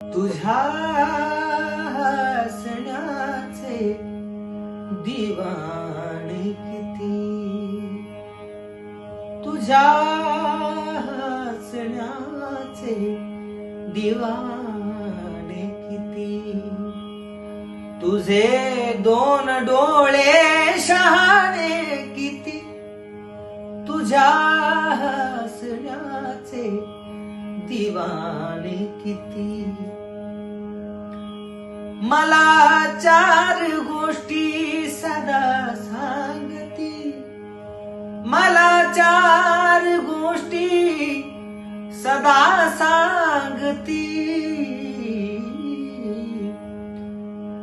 तुझ्या हसण्याचे दिवाणे किती, तुझ्या हसण्याचे दिवाणे किती, तुझे दोन डोळे शहाणे किती, तुझ्या हसण्याचे दिवाणे किती. मला चार गोष्टी सदा सांगती, मला चार गोष्टी सदा सांगती,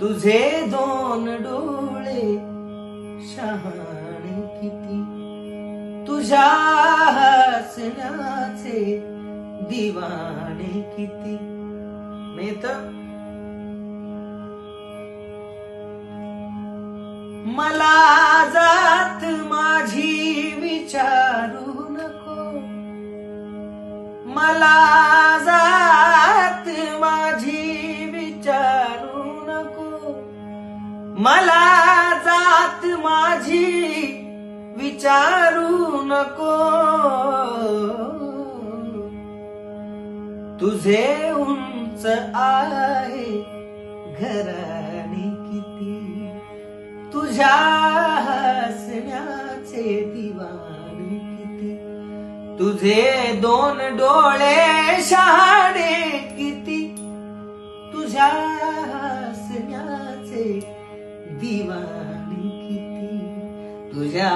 तुझे दोन डोळे शहाणे किती, तुझ्या हसण्याचे दिवाणे किती. नाही तर मला जात माझी विचारू नको, मला जात माझी विचारू नको, मला जात माझी विचारू नको, तुझे उंच आहे घराणे किती, तुझ्या हसण्याचे दिवाणे किती, तुझे दोन डोळे शहाणे किती, तुझ्या हसण्याचे दिवाणे किती, तुझ्या